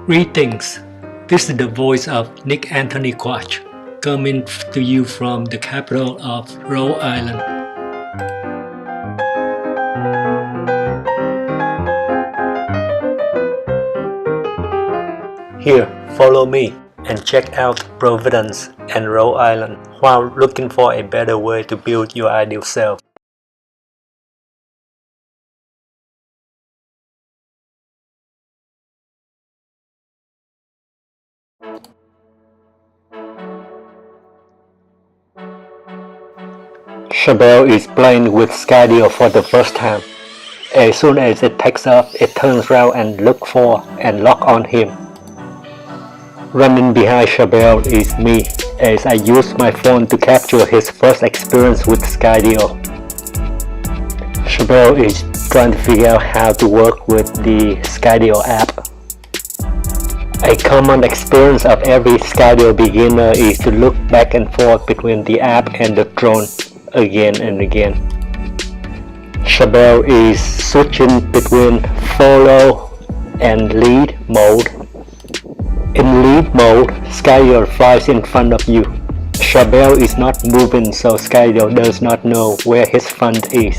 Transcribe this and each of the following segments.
Greetings, this is the voice of Nickantony Quach, coming to you from the capital of Rhode Island. Here, follow me and check out Providence and Rhode Island while looking for a better way to build your ideal self. Chabelle is playing with Skydio for the first time. As soon as it takes off, it turns around and looks for and locks on him. Running behind Chabelle is me, as I use my phone to capture his first experience with Skydio. Chabelle is trying to figure out how to work with the Skydio app. A common experience of every Skydio beginner is to look back and forth between the app and the drone again and again. Chabelle is switching between follow and lead mode. In lead mode, Skydio flies in front of you. Chabelle is not moving, so Skydio does not know where his front is.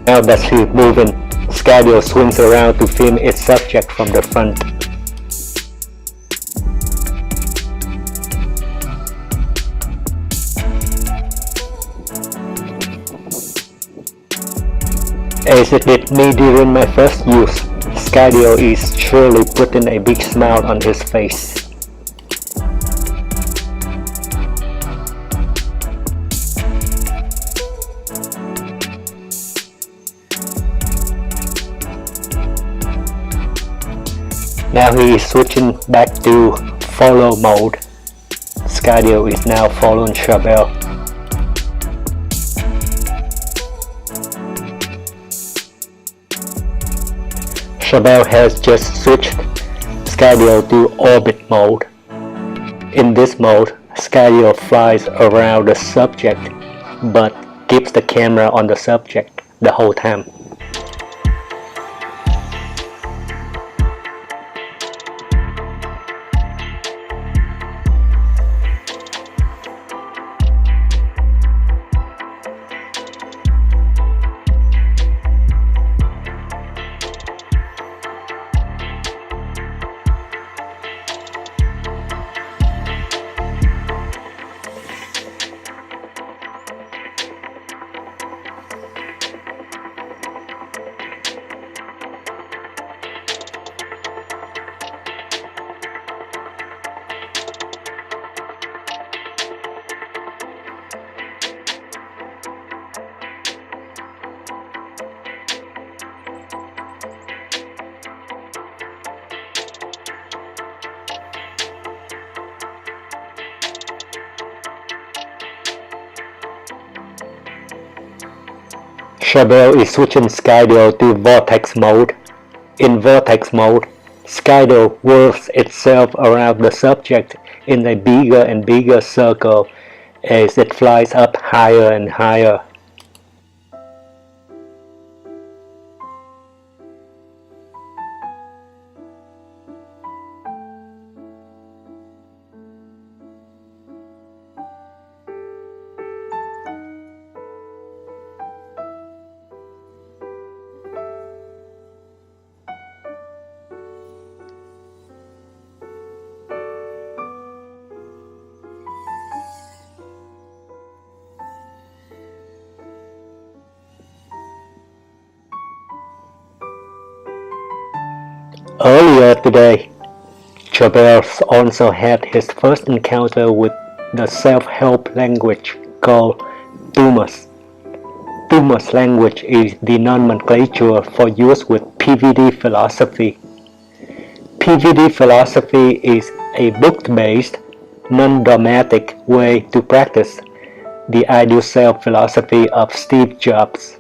Now that he's moving, Skydio swings around to film its subject from the front. As it did me during my first use, Skydio is surely putting a big smile on his face. Now he is switching back to follow mode. Skydio is now following Chabelle. Chabelle has just switched Skydio to orbit mode. In this mode, Skydio flies around the subject but keeps the camera on the subject the whole time. Chabelle is switching Skydio to vortex mode. In vortex mode, Skydio whirls itself around the subject in a bigger and bigger circle as it flies up higher and higher. Earlier today, Chabelle also had his first encounter with the self-help language called Thumos. Thumos language is the nomenclature for use with PVD philosophy. PVD philosophy is a book-based, non-dogmatic way to practice the ideal self philosophy of Steve Jobs.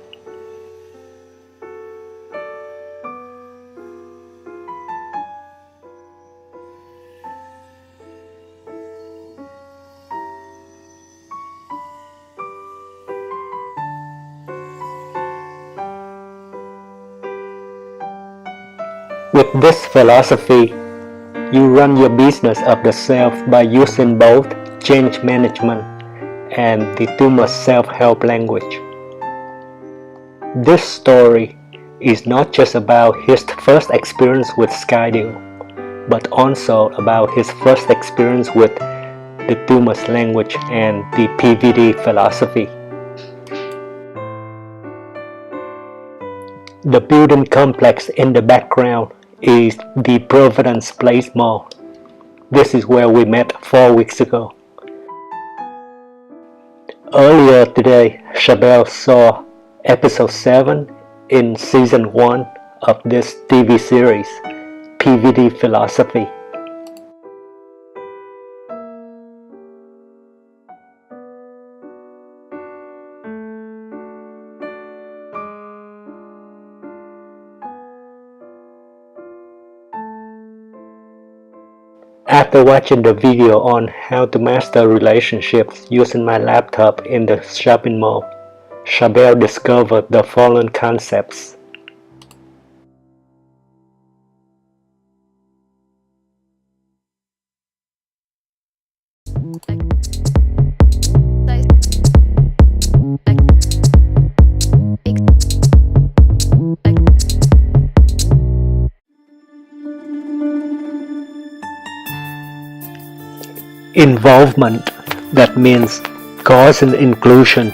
With this philosophy, You run your business of the self by using both change management and the Thumos self-help language. This story is not just about his first experience with Skydio, but also about his first experience with the Thumos language and the PVD philosophy. The building complex in the background is the Providence Place Mall. This is where we met 4 weeks ago. Earlier today, Chabelle saw episode 7 in season 1 of this TV series, PVD Philosophy. After watching the video on how to master relationships using my laptop in the shopping mall, Chabelle discovered the following concepts. Involvement, that means cause and inclusion.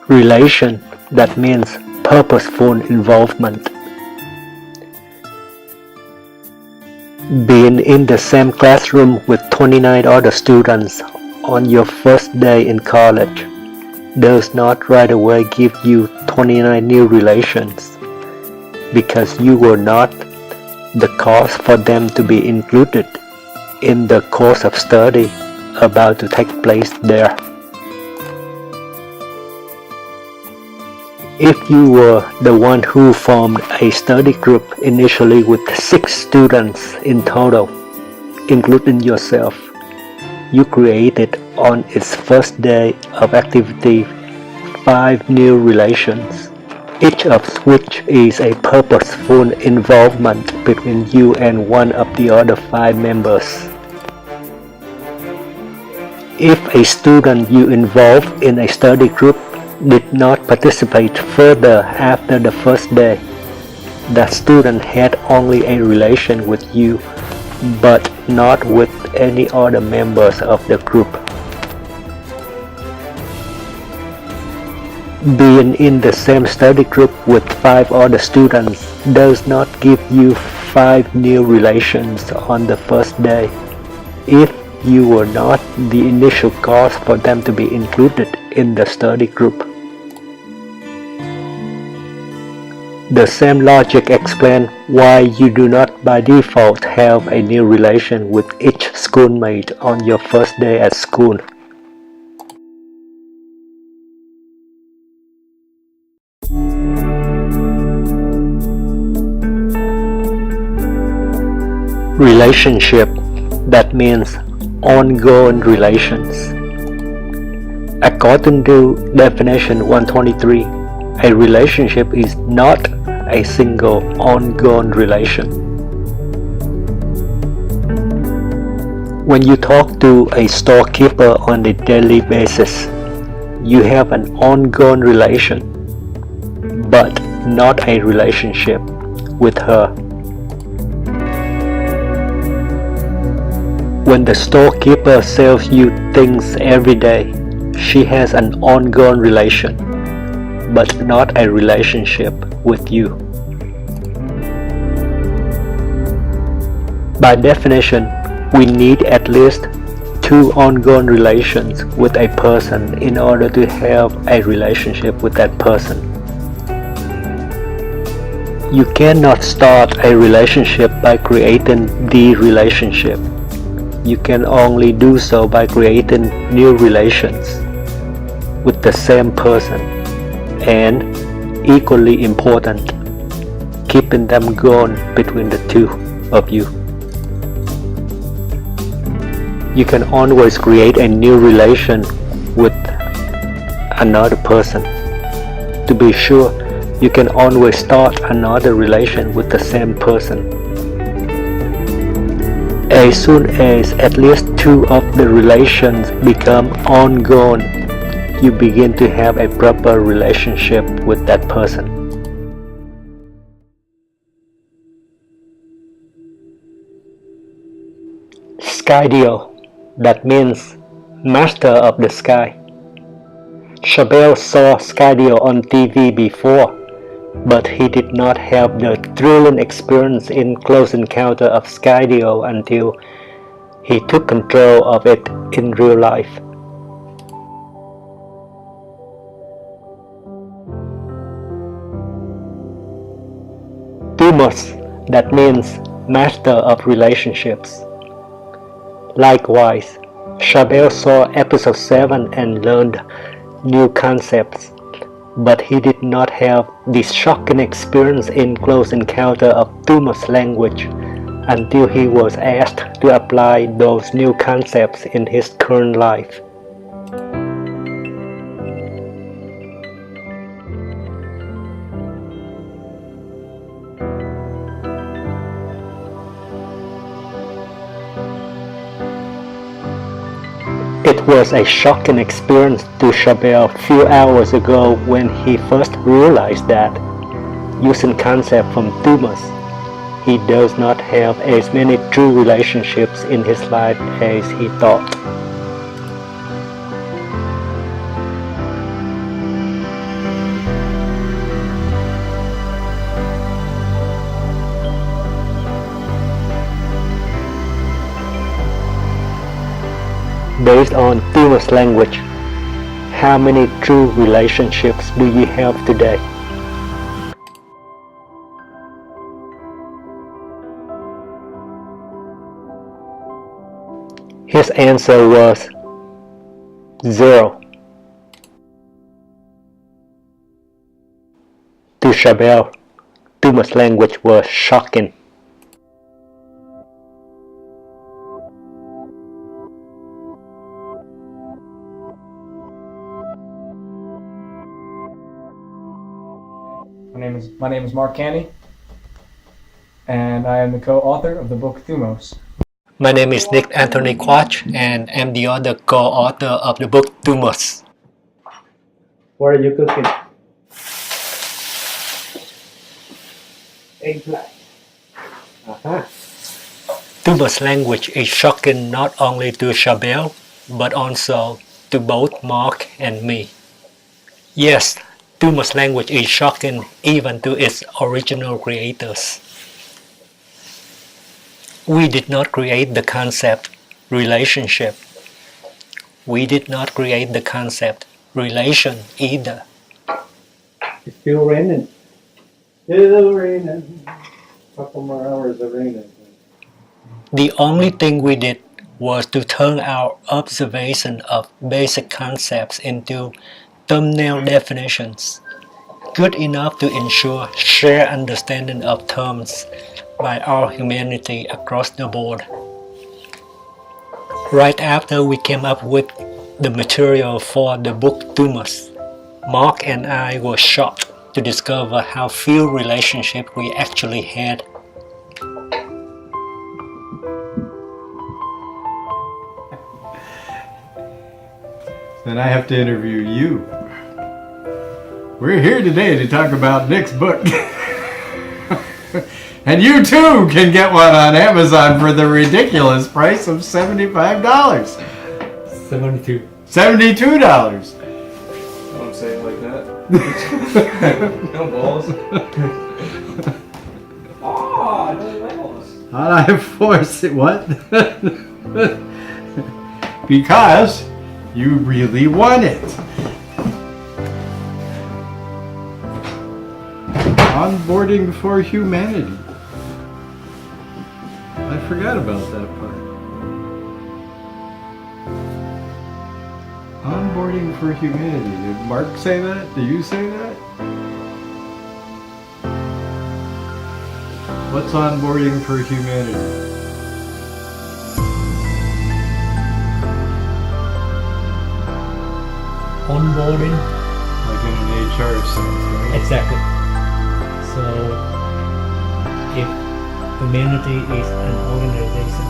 Relation, that means purposeful involvement. Being in the same classroom with 29 other students on your first day in college does not right away give you 29 new relations, because you were not the cause for them to be included in the course of study about to take place there. If you were the one who formed a study group initially with 6 students in total, including yourself, you created on its first day of activity 5 new relations, each of which is a purposeful involvement between you and one of the other 5 members. If a student you involved in a study group did not participate further after the first day, that student had only a relation with you, but not with any other members of the group. Being in the same study group with 5 other students does not give you 5 new relations on the first day, if you were not the initial cause for them to be included in the study group. The same logic explains why you do not by default have a new relation with each schoolmate on your first day at school. Relationship, that means ongoing relations. According to definition 123, a relationship is not a single ongoing relation. When you talk to a storekeeper on a daily basis, you have an ongoing relation, but not a relationship with her. When the storekeeper sells you things every day, she has an ongoing relation, but not a relationship with you. By definition, we need at least 2 ongoing relations with a person in order to have a relationship with that person. You cannot start a relationship by creating the relationship. You can only do so by creating new relations with the same person, and equally important, keeping them going between the two of you. You can always create a new relation with another person. To be sure, you can always start another relation with the same person. As soon as at least two of the relations become ongoing, you begin to have a proper relationship with that person. Skydio, that means master of the sky. Chabelle saw Skydio on TV before, but he did not have the thrilling experience in Close Encounter of Skydio until he took control of it in real life. Thumos, that means master of relationships. Likewise, Chabelle saw episode 7 and learned new concepts, but he did not have this shocking experience in Close Encounter of Thumos language until he was asked to apply those new concepts in his current life. It was a shocking experience to Chabelle a few hours ago when he first realized that, using concepts from Thumos, he does not have as many true relationships in his life as he thought. Based on Thumos language, how many true relationships do you have today? His answer was 0. To Chabelle, Thumos language was shocking. My name is Mark Canny, and I am the co-author of the book Thumos. My name is Nickantony Quach, and I'm the other co-author of the book Thumos. What are you cooking? Eggplant. Thumos language is shocking not only to Chabelle, but also to both Mark and me. Yes, Thumos language is shocking even to its original creators. We did not create the concept relationship. We did not create the concept relation either. It's still raining. Still raining. Couple more hours of raining. The only thing we did was to turn our observation of basic concepts into thumbnail definitions, good enough to ensure shared understanding of terms by our humanity across the board. Right after we came up with the material for the book Thumos, Mark and I were shocked to discover how few relationships we actually had. Then I have to interview you. We're here today to talk about Nick's book. And you too can get one on Amazon for the ridiculous price of $75. 72. $72. Don't say it like that. No balls. Oh, no balls. How'd I force it? What? Because you really want it. Onboarding for humanity. I forgot about that part. Onboarding for humanity. Did Mark say that? Did you say that? What's onboarding for humanity? Onboarding? Like in an HR sense, right? Exactly. So, if humanity is an organization,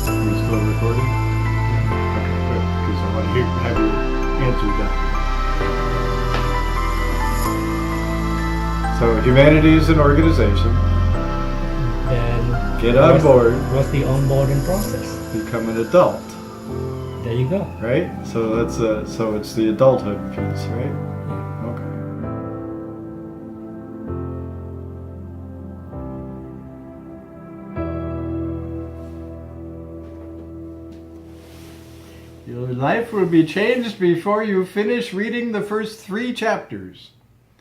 Are you still recording? Okay, good. Because I want to have your answer done. So humanity is an organization. Then Get on board. What's the onboarding process? Become an adult. There you go. Right? So that's so it's the adulthood piece, right? Okay. Your life will be changed before you finish reading the first 3 chapters,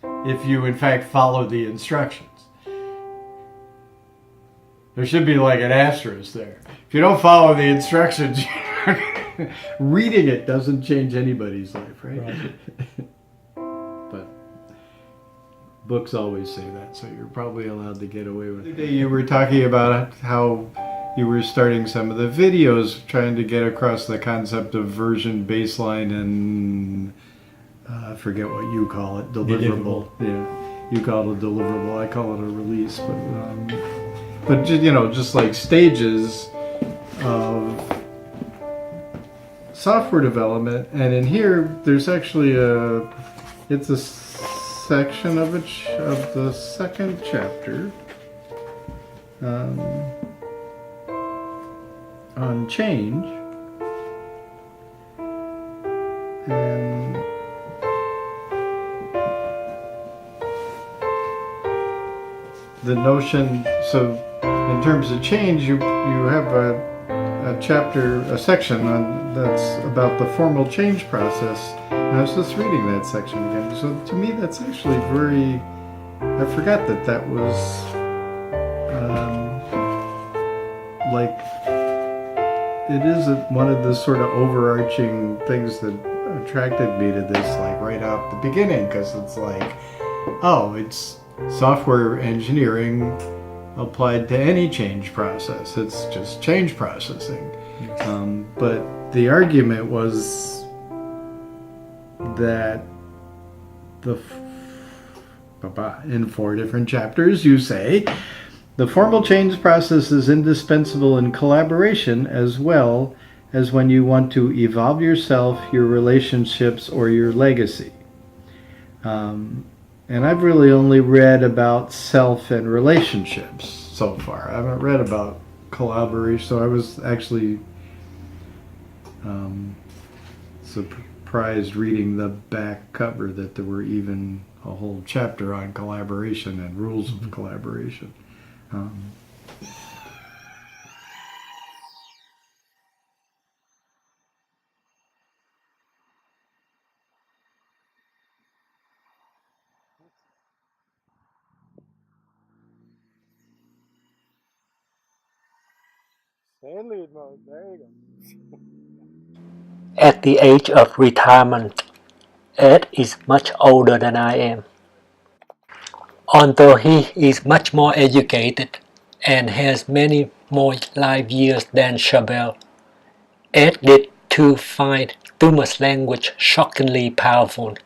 if you in fact follow the instructions. There should be like an asterisk there. If you don't follow the instructions, reading it doesn't change anybody's life, right? But books always say that, so you're probably allowed to get away with it. Today you were talking about how you were starting some of the videos trying to get across the concept of version, baseline, and I forget what you call it, deliverable. Yeah, you call it a deliverable, I call it a release, but just like stages of software development. And in here there's actually it's a section of the second chapter on change, and the notion. So in terms of change, you have a section that's about the formal change process. And I was just reading that section again. So to me, that's actually very. I forgot that was like it is one of the sort of overarching things that attracted me to this, like right out the beginning, because it's like, oh, it's software engineering applied to any change process. It's just change processing. But the argument was that in 4 different chapters you say the formal change process is indispensable in collaboration as well as when you want to evolve yourself, your relationships, or your legacy. And I've really only read about self and relationships so far. I haven't read about collaboration, so I was actually surprised reading the back cover that there were even a whole chapter on collaboration and rules of collaboration. Stand lead mode, there you go. At the age of retirement, Ed is much older than I am. Although he is much more educated and has many more life years than Charbel, Ed did too find Thumos language shockingly powerful.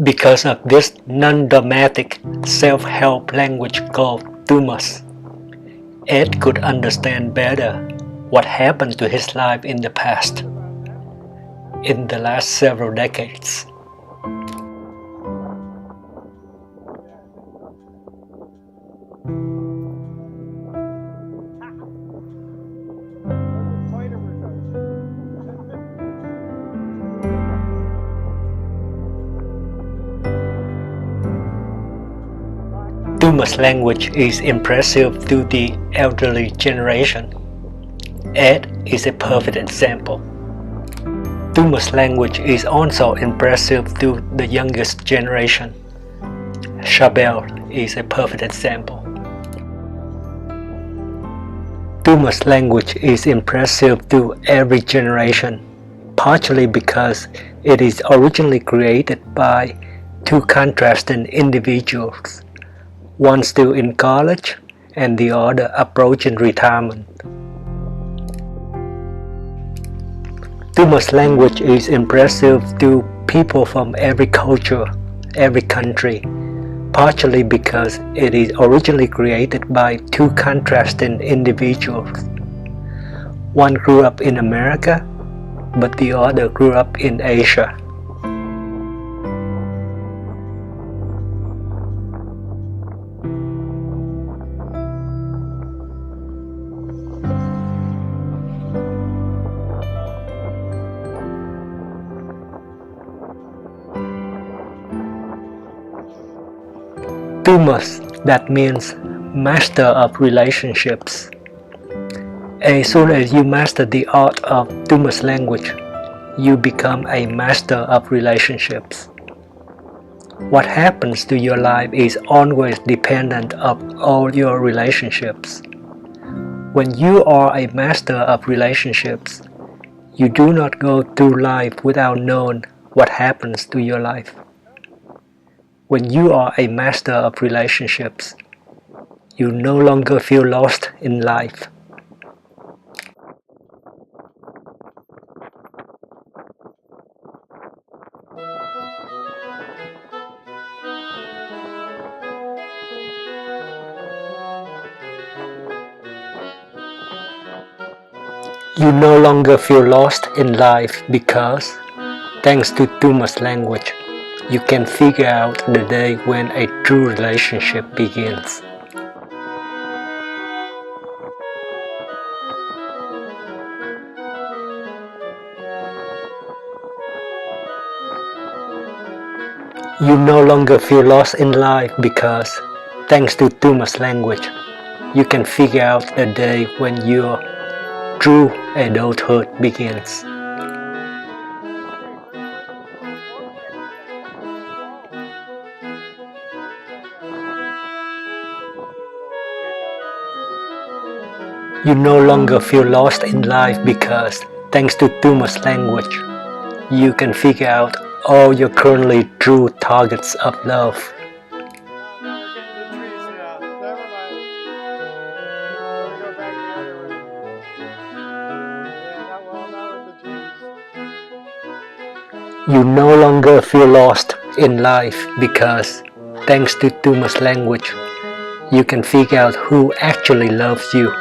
Because of this non-dogmatic self-help language called Thumos, Ed could understand better what happened to his life in the past, in the last several decades. Thumos language is impressive to the elderly generation. Ed is a perfect example. Thumos language is also impressive to the youngest generation. Chabelle is a perfect example. Thumos language is impressive to every generation, partially because it is originally created by two contrasting individuals, one still in college and the other approaching retirement. Thumos language is impressive to people from every culture, every country, partially because it is originally created by two contrasting individuals. One grew up in America, but the other grew up in Asia. Thumos, that means master of relationships. As soon as you master the art of Thumos language, you become a master of relationships. What happens to your life is always dependent on all your relationships. When you are a master of relationships, you do not go through life without knowing what happens to your life. When you are a master of relationships, you no longer feel lost in life. You no longer feel lost in life because, thanks to Thumos language, you can figure out the day when a true relationship begins. You no longer feel lost in life because, thanks to Thumos language, you can figure out the day when your true adulthood begins. You no longer feel lost in life because, thanks to Thumos language, you can figure out all your currently true targets of love. You no longer feel lost in life because, thanks to Thumos language, you can figure out who actually loves you.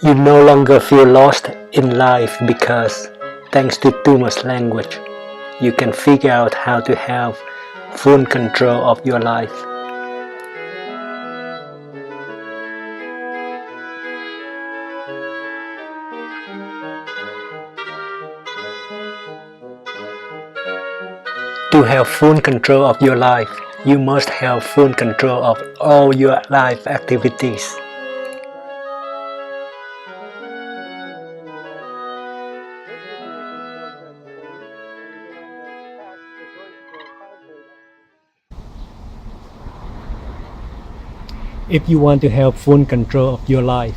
You no longer feel lost in life because, thanks to Thumos language, you can figure out how to have full control of your life. To have full control of your life, you must have full control of all your life activities. If you want to have full control of your life,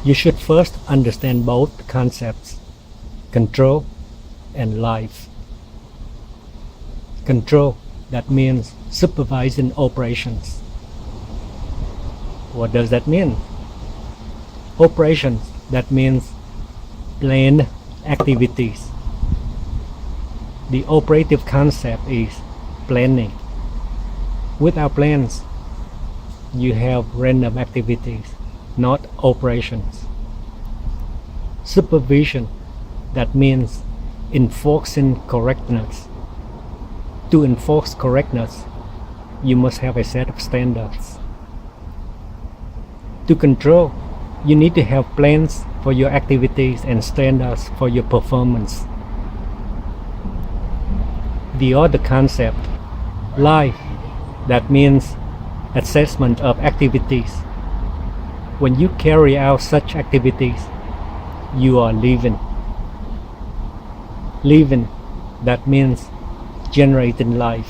you should first understand both concepts, control and life. Control, that means supervising operations. What does that mean? Operations, that means planned activities. The operative concept is planning. Without plans, you have random activities, not operations. Supervision, that means enforcing correctness. To enforce correctness, you must have a set of standards. To control, You need to have plans for your activities and standards for your performance. The other concept, life, that means assessment of activities. When you carry out such activities, you are living. Living, that means generating life.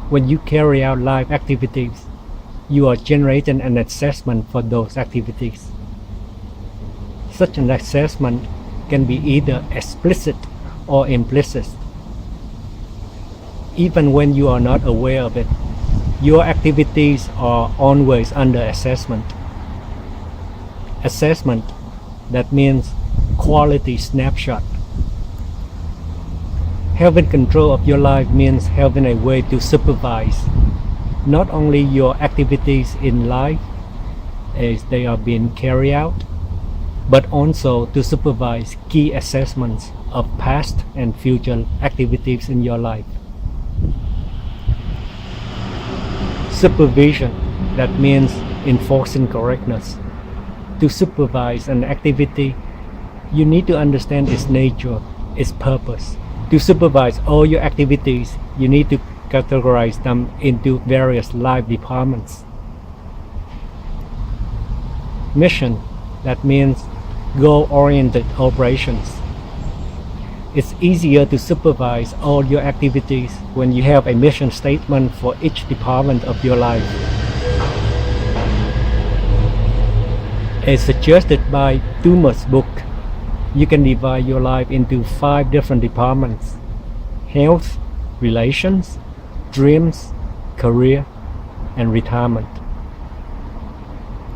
When you carry out life activities, you are generating an assessment for those activities. Such an assessment can be either explicit or implicit. Even when you are not aware of it, your activities are always under assessment. Assessment, that means quality snapshot. Having control of your life means having a way to supervise not only your activities in life as they are being carried out, but also to supervise key assessments of past and future activities in your life. Supervision, that means enforcing correctness. To supervise an activity, you need to understand its nature, its purpose. To supervise all your activities, you need to categorize them into various life departments. Mission, that means goal-oriented operations. It's easier to supervise all your activities when you have a mission statement for each department of your life. As suggested by Thumos' book, you can divide your life into 5 different departments: health, relations, dreams, career, and retirement.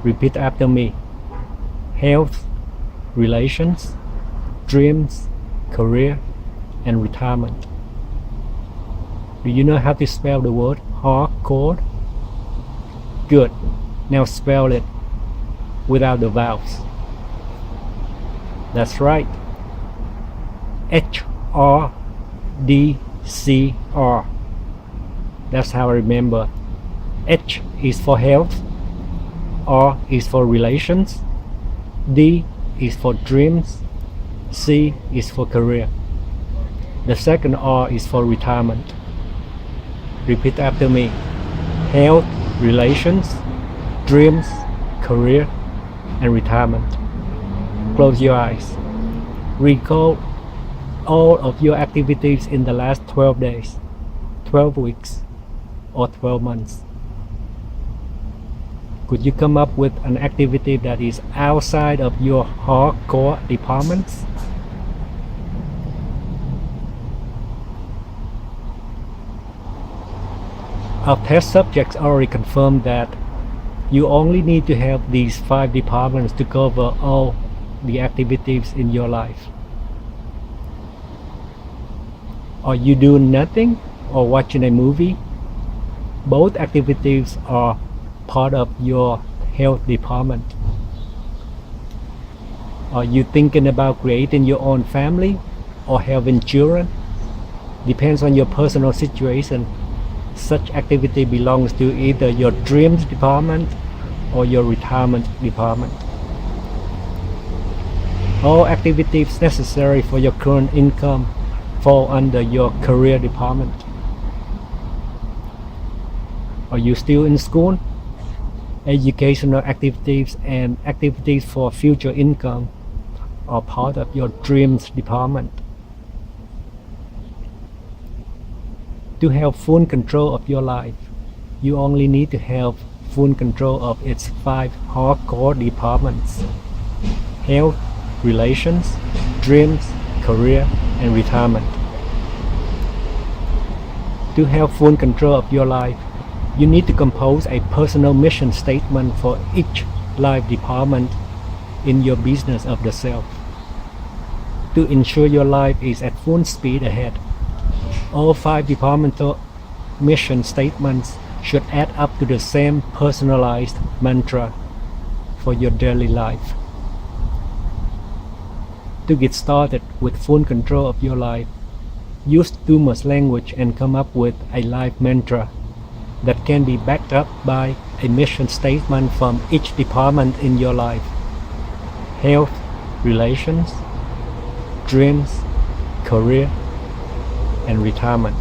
Repeat after me. Health, relations, dreams, career, and retirement. Do you know how to spell the word hardcore? Good. Now spell it without the vowels. That's right. HRDCR. That's how I remember. H is for health, R is for relations, D is for dreams, C is for career. The second R is for retirement. Repeat after me. Health, relations, dreams, career, and retirement. Close your eyes. Recall all of your activities in the last 12 days, 12 weeks, or 12 months. Could you come up with an activity that is outside of your hardcore departments? Our test subjects already confirmed that you only need to have these 5 departments to cover all the activities in your life. Are you doing nothing or watching a movie? Both activities are part of your health department. Are you thinking about creating your own family or having children? Depends on your personal situation. Such activity belongs to either your dreams department or your retirement department. All activities necessary for your current income fall under your career department. Are you still in school? Educational activities and activities for future income are part of your dreams department. To have full control of your life, you only need to have full control of its 5 hardcore departments: health, relations, dreams, career, and retirement. To have full control of your life, you need to compose a personal mission statement for each life department in your business of the self. To ensure your life is at full speed ahead, all 5 departmental mission statements should add up to the same personalized mantra for your daily life. To get started with full control of your life, use Thumos language and come up with a life mantra that can be backed up by a mission statement from each department in your life: health, relations, dreams, career, and retirement.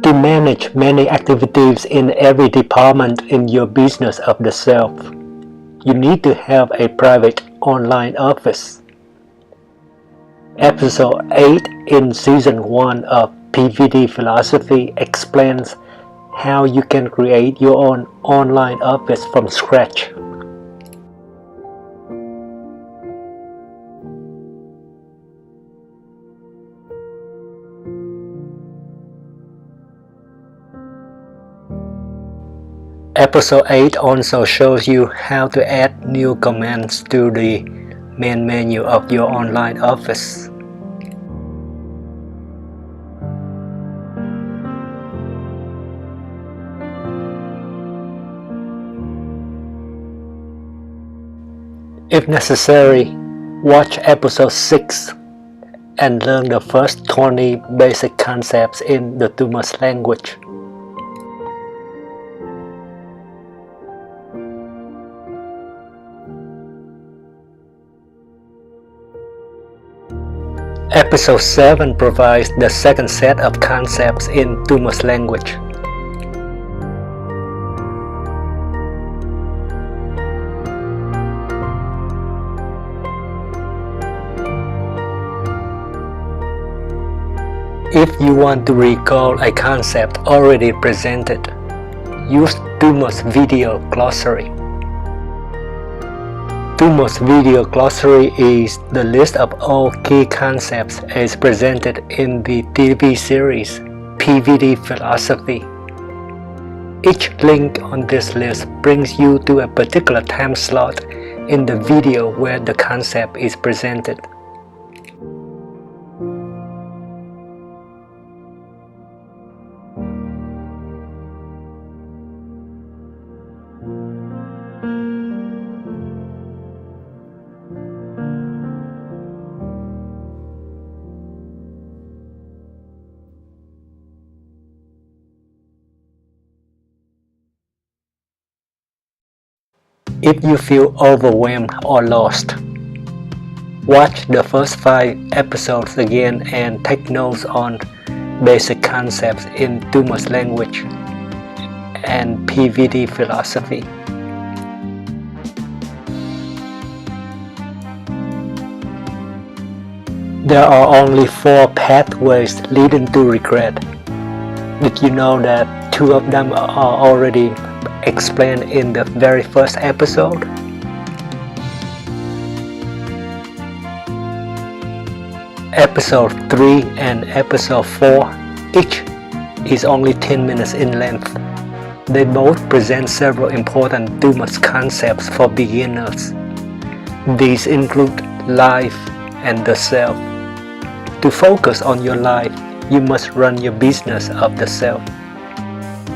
To manage many activities in every department in your business of the self, you need to have a private online office. Episode 8 in Season 1 of PVD Philosophy explains how you can create your own online office from scratch. Episode 8 also shows you how to add new commands to the main menu of your online office. If necessary, watch episode 6 and learn the first 20 basic concepts in the Thumos language. Episode 7 provides the second set of concepts in Thumos language. If you want to recall a concept already presented, use Thumos video glossary. Thumos video glossary is the list of all key concepts as presented in the TV series PVD Philosophy. Each link on this list brings you to a particular time slot in the video where the concept is presented. If you feel overwhelmed or lost, watch the first 5 episodes again and take notes on basic concepts in Thumos language and PVD philosophy. There are only 4 pathways leading to regret. Did you know that 2 of them are already explained in the very first episode? Episode 3 and episode 4 each is only 10 minutes in length. They both present several important Thumos concepts for beginners. These include life and the self. To focus on your life, you must run your business of the self.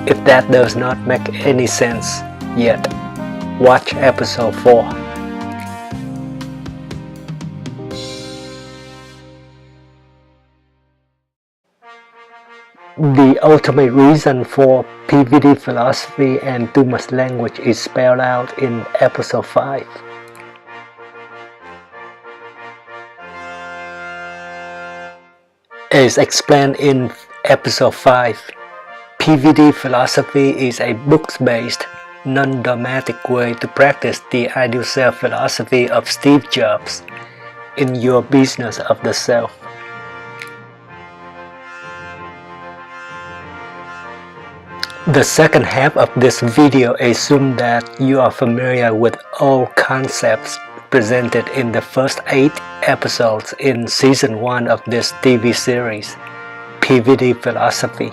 If that does not make any sense yet, watch episode 4. The ultimate reason for PVD philosophy and Thumos language is spelled out in episode 5. As explained in episode 5, PVD philosophy is a books-based, non-dogmatic way to practice the ideal self philosophy of Steve Jobs in your business of the self. The second half of this video assumes that you are familiar with all concepts presented in the first 8 episodes in season 1 of this TV series, PVD Philosophy.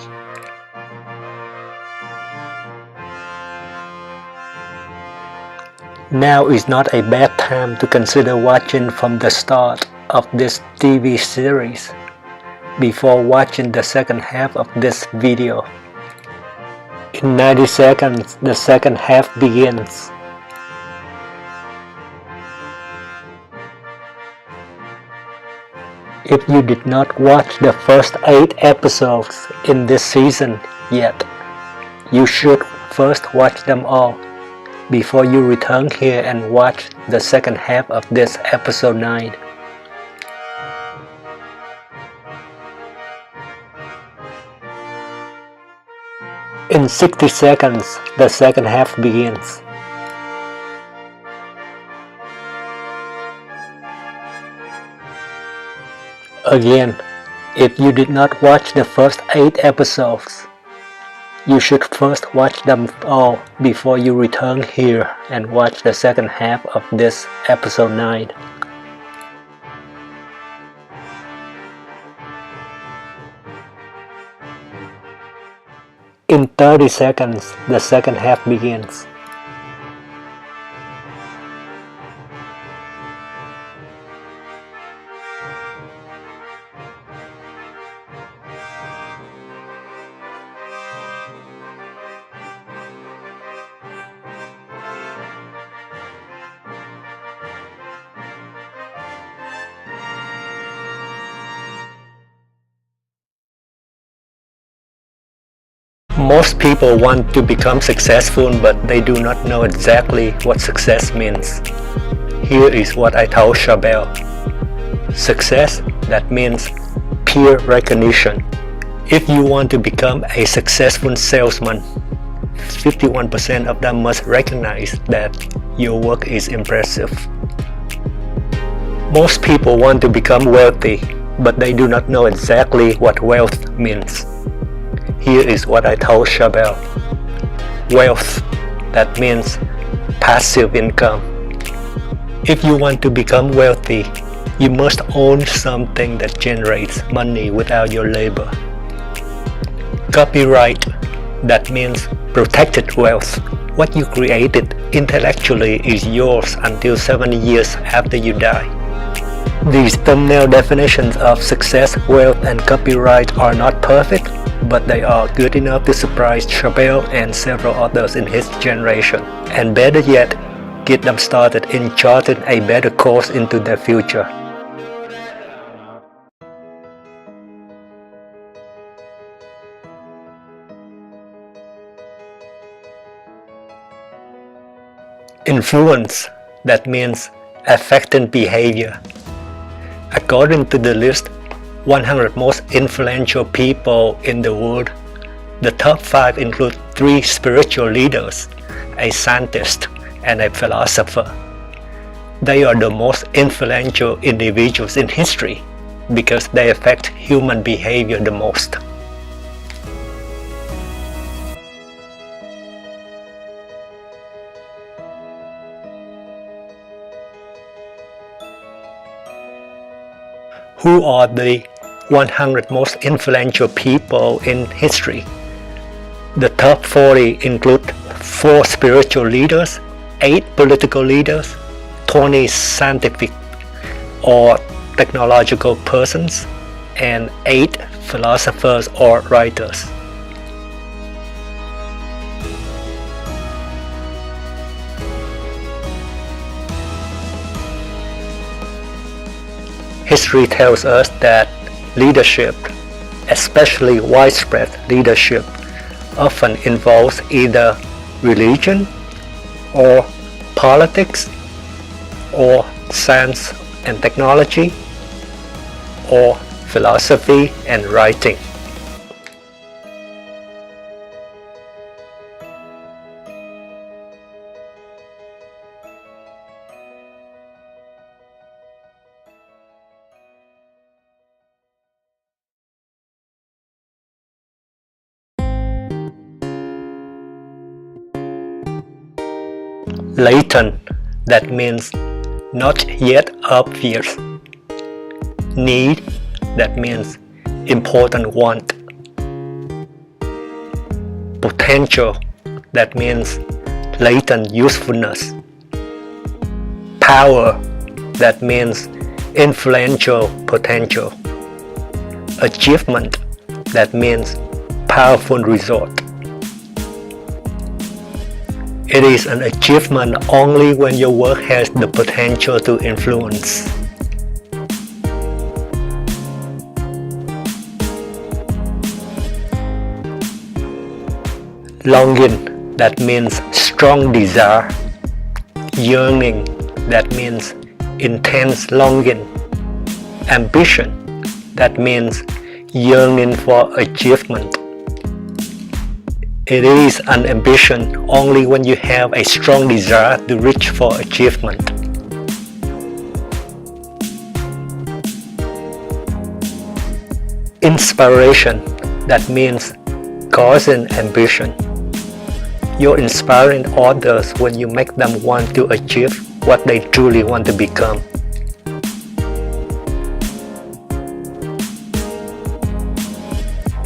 Now is not a bad time to consider watching from the start of this TV series before watching the second half of this video. In 90 seconds, the second half begins. If you did not watch the first 8 episodes in this season yet, you should first watch them all before you return here and watch the second half of this episode 9. In 60 seconds, the second half begins. Again, if you did not watch the first 8 episodes, you should first watch them all before you return here and watch the second half of this episode 9. In 30 seconds, the second half begins. Most people want to become successful, but they do not know exactly what success means. Here is what I told Chabelle. Success, that means peer recognition. If you want to become a successful salesman, 51% of them must recognize that your work is impressive. Most people want to become wealthy, but they do not know exactly what wealth means. Here is what I told Chabelle. Wealth, that means passive income. If you want to become wealthy, you must own something that generates money without your labor. Copyright, that means protected wealth. What you created intellectually is yours until 70 years after you die. These thumbnail definitions of success, wealth, and copyright are not perfect, but they are good enough to surprise Chappelle and several others in his generation. And better yet, get them started in charting a better course into their future. Influence, that means affecting behavior. According to the list 100 most influential people in the world, the top 5 include 3 spiritual leaders, a scientist, and a philosopher. They are the most influential individuals in history because they affect human behavior the most. Who are the 100 most influential people in history? The top 40 include 4 spiritual leaders, 8 political leaders, 20 scientific or technological persons, and 8 philosophers or writers. History tells us that leadership, especially widespread leadership, often involves either religion or politics or science and technology or philosophy and writing. Latent, that means not yet obvious. Need, that means important want. Potential, that means latent usefulness. Power, that means influential potential. Achievement, that means powerful result. It is an achievement only when your work has the potential to influence. Longing, that means strong desire. Yearning, that means intense longing. Ambition, that means yearning for achievement. It is an ambition only when you have a strong desire to reach for achievement. Inspiration, that means causing ambition. You're inspiring others when you make them want to achieve what they truly want to become.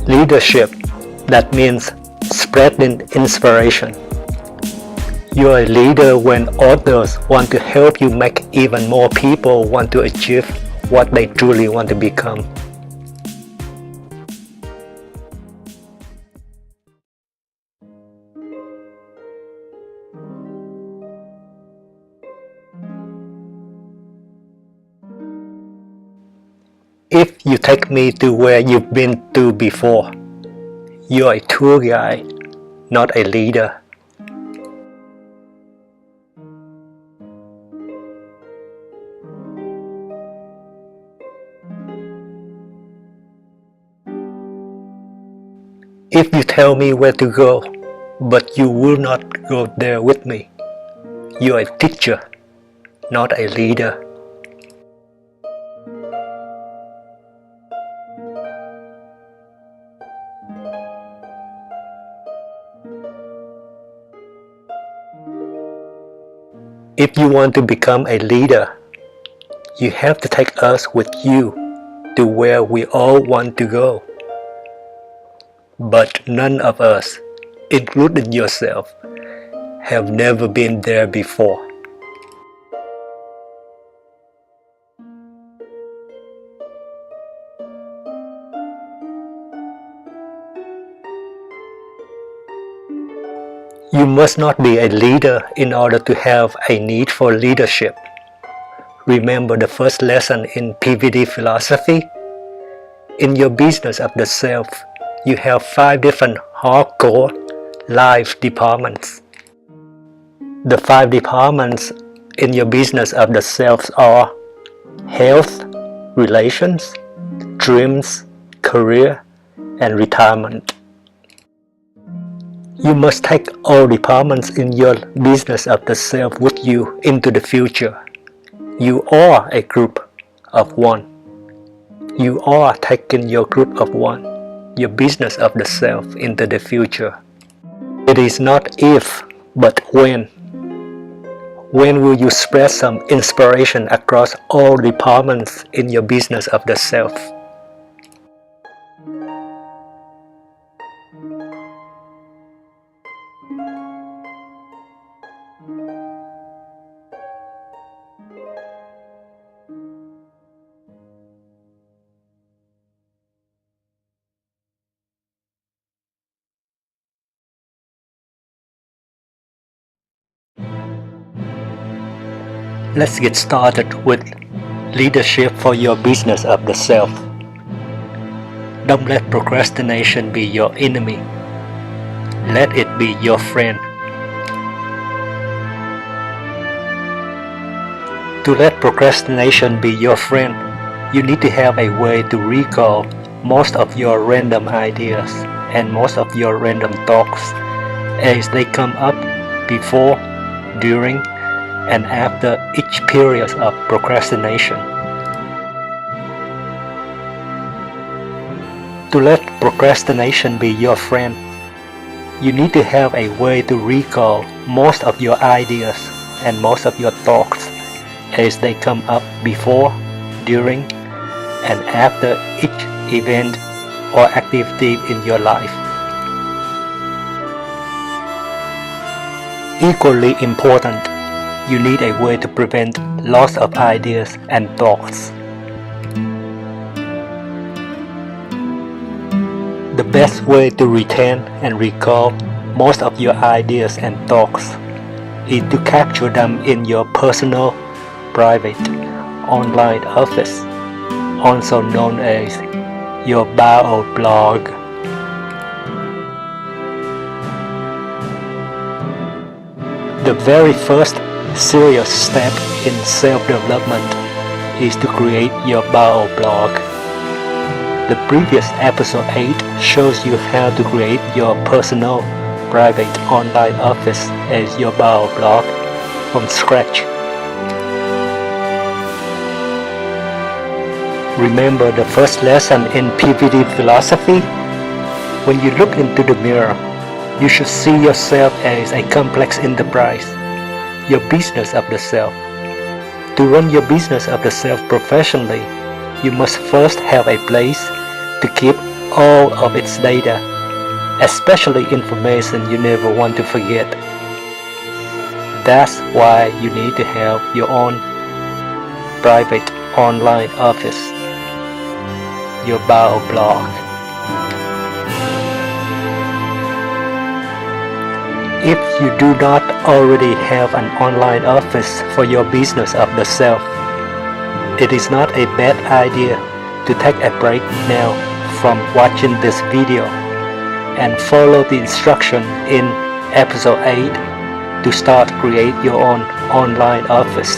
Leadership, that means spreading inspiration. You're a leader when others want to help you make even more people want to achieve what they truly want to become. If you take me to where you've been to before, you're a tour guide, not a leader. If you tell me where to go, but you will not go there with me, you're a teacher, not a leader. If you want to become a leader, you have to take us with you to where we all want to go. But none of us, including yourself, have never been there before. You must not be a leader in order to have a need for leadership. Remember the first lesson in PVD Philosophy? In your business of the self, you have 5 different hardcore life departments. The 5 departments in your business of the self are health, relations, dreams, career, and retirement. You must take all departments in your business of the self with you into the future. You are a group of one. You are taking your group of one, your business of the self, into the future. It is not if, but when. When will you spread some inspiration across all departments in your business of the self? Let's get started with leadership for your business of the self. Don't let procrastination be your enemy. Let it be your friend. To let procrastination be your friend, you need to have a way to recall most of your random ideas and most of your random thoughts as they come up before, during, and after each period of procrastination. To let procrastination be your friend, you need to have a way to recall most of your ideas and most of your thoughts as they come up before, during, and after each event or activity in your life. Equally important, you need a way to prevent loss of ideas and thoughts. The best way to retain and recall most of your ideas and thoughts is to capture them in your personal, private, online office, also known as your bio blog. The very first serious step in self-development is to create your bio blog. The previous episode 8 shows you how to create your personal, private online office as your bio blog from scratch. Remember the first lesson in PVD Philosophy? When you look into the mirror, you should see yourself as a complex enterprise, your business of the self. To run your business of the self professionally, you must first have a place to keep all of its data, especially information you never want to forget. That's why you need to have your own private online office, your bio blog. If you do not already have an online office for your business of the self, it is not a bad idea to take a break now from watching this video and follow the instruction in episode 8 to start create your own online office.